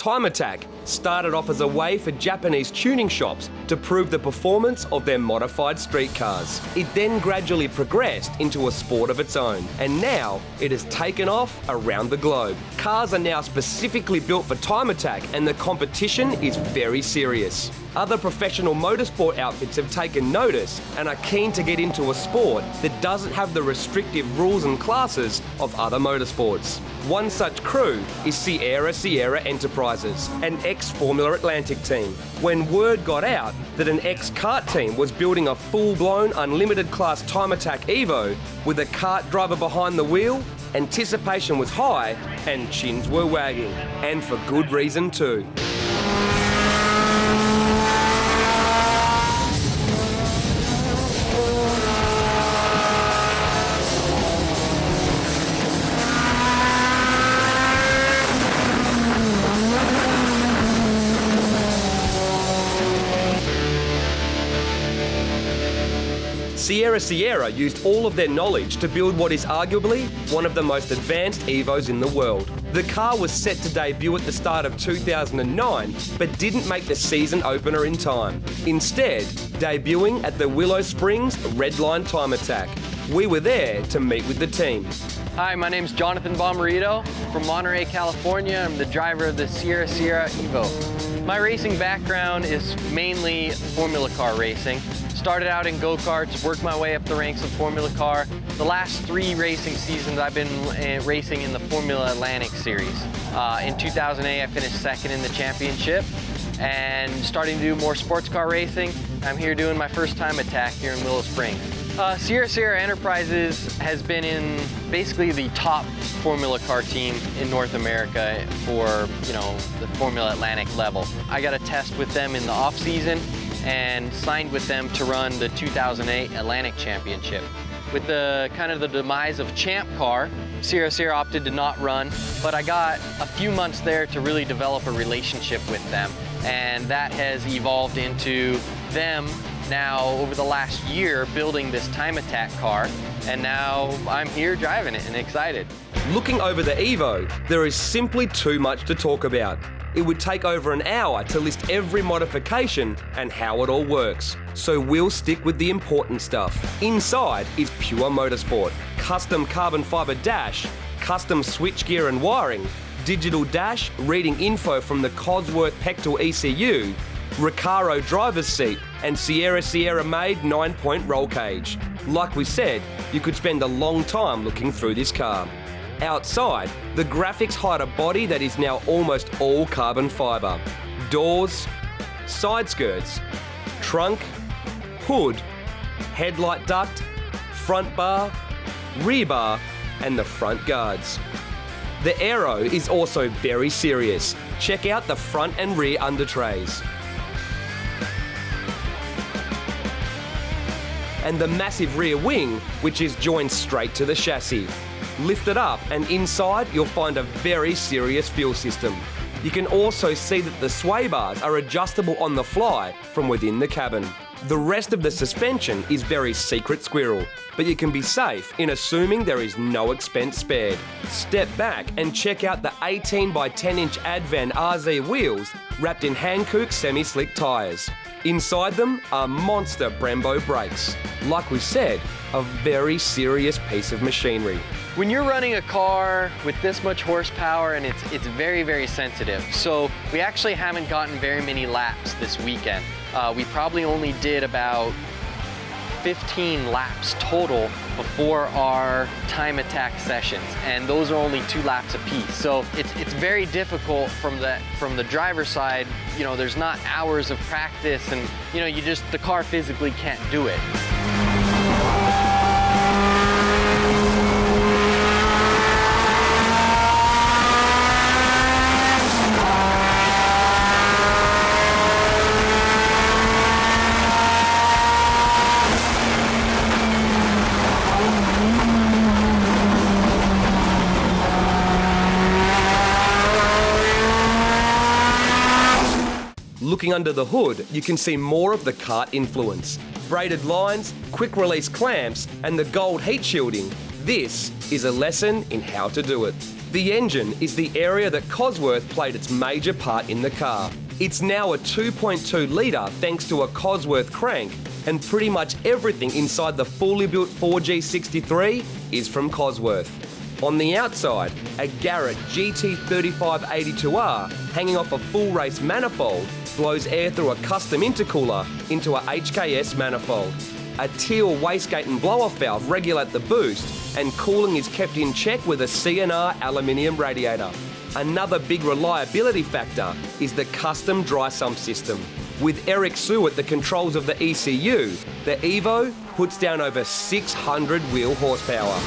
Time Attack started off as a way for Japanese tuning shops to prove the performance of their modified street cars. It then gradually progressed into a sport of its own, and now it has taken off around the globe. Cars are now specifically built for Time Attack, and the competition is very serious. Other professional motorsport outfits have taken notice and are keen to get into a sport that doesn't have the restrictive rules and classes of other motorsports. One such crew is Sierra Sierra Enterprises, an ex-Formula Atlantic team. When word got out that an ex-kart team was building a full-blown unlimited class Time Attack Evo with a kart driver behind the wheel, anticipation was high and chins were wagging, and for good reason too. Sierra Sierra used all of their knowledge to build what is arguably one of the most advanced Evos in the world. The car was set to debut at the start of 2009, but didn't make the season opener in time. Instead, debuting at the Willow Springs Redline Time Attack. We were there to meet with the team. Hi, my name is Jonathan Bomarito from Monterey, California. I'm the driver of the Sierra Sierra Evo. My racing background is mainly Formula car racing. Started out in go-karts, worked my way up the ranks of Formula car. The last 3 racing seasons I've been racing in the Formula Atlantic series. In 2008 I finished 2nd in the championship and starting to do more sports car racing. I'm here doing my first Time Attack here in Willow Springs. Sierra Sierra Enterprises has been in basically the top Formula car team in North America for, the Formula Atlantic level. I got a test with them in the off season and signed with them to run the 2008 Atlantic Championship. With the the demise of Champ Car, Sierra Sierra opted to not run, but I got a few months there to really develop a relationship with them, and that has evolved into them now over the last year building this Time Attack car, and now I'm here driving it and excited. Looking over the Evo, there is simply too much to talk about. It would take over an hour to list every modification and how it all works. So we'll stick with the important stuff. Inside is pure motorsport, custom carbon fibre dash, custom switchgear and wiring, digital dash reading info from the Cosworth Pectoral ECU, Recaro driver's seat, and Sierra Sierra made 9-point roll cage. Like we said, you could spend a long time looking through this car. Outside, the graphics hide a body that is now almost all carbon fibre. Doors, side skirts, trunk, hood, headlight duct, front bar, rear bar, and the front guards. The aero is also very serious. Check out the front and rear under trays. And the massive rear wing, which is joined straight to the chassis. Lift it up and inside you'll find a very serious fuel system. You can also see that the sway bars are adjustable on the fly from within the cabin. The rest of the suspension is very secret squirrel, but you can be safe in assuming there is no expense spared. Step back and check out the 18 by 10 inch Advan RZ wheels wrapped in Hankook semi-slick tyres. Inside them are monster Brembo brakes. Like we said, a very serious piece of machinery. When you're running a car with this much horsepower, and it's very, very sensitive. So we actually haven't gotten very many laps this weekend. We probably only did about 15 laps total before our Time Attack sessions, and those are only 2 laps apiece. So it's very difficult from the driver's side. There's not hours of practice, and the car physically can't do it. Looking under the hood, you can see more of the kart influence. Braided lines, quick release clamps, and the gold heat shielding. This is a lesson in how to do it. The engine is the area that Cosworth played its major part in the car. It's now a 2.2 litre thanks to a Cosworth crank, and pretty much everything inside the fully built 4G63 is from Cosworth. On the outside, a Garrett GT3582R hanging off a full race manifold blows air through a custom intercooler into a HKS manifold. A teal wastegate and blow-off valve regulate the boost, and cooling is kept in check with a CNR aluminium radiator. Another big reliability factor is the custom dry sump system. With Eric Sue at the controls of the ECU, the Evo puts down over 600 wheel horsepower.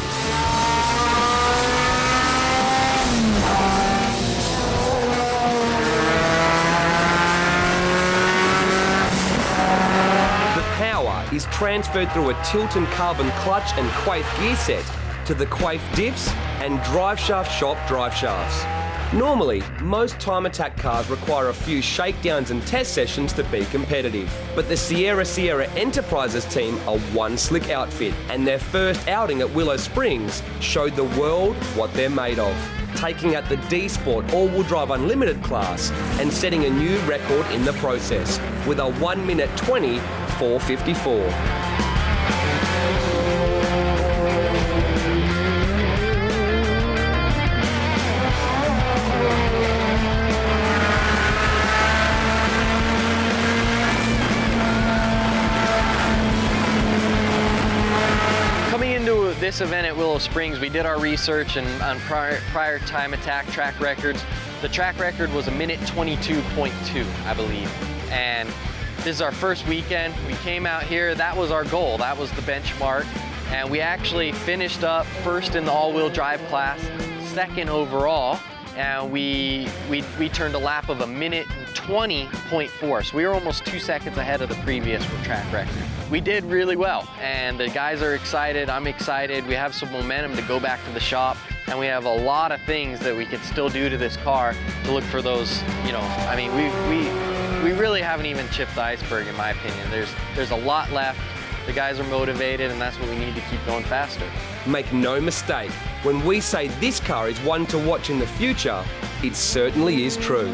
The power is transferred through a tilt and carbon clutch and Quaife gear set to the Quaife diffs and driveshaft shop driveshafts. Normally, most time attack cars require a few shakedowns and test sessions to be competitive. But the Sierra Sierra Enterprises team are one slick outfit, and their first outing at Willow Springs showed the world what they're made of, taking out the D-Sport all-wheel drive unlimited class and setting a new record in the process with a 1 minute 20 454. This event at Willow Springs, we did our research and on prior time attack track records. The track record was 1:22.2, I believe. And this is our first weekend. We came out here, that was our goal, that was the benchmark. And we actually finished up first in the all-wheel drive class, second overall, and we turned a lap of 1:20.4, so we were almost 2 seconds ahead of the previous track record. We did really well, and the guys are excited, I'm excited. We have some momentum to go back to the shop, and we have a lot of things that we can still do to this car to look for those, you know, I mean, we really haven't even chipped the iceberg in my opinion. There's a lot left. The guys are motivated, and that's what we need to keep going faster. Make no mistake, when we say this car is one to watch in the future, it certainly is true.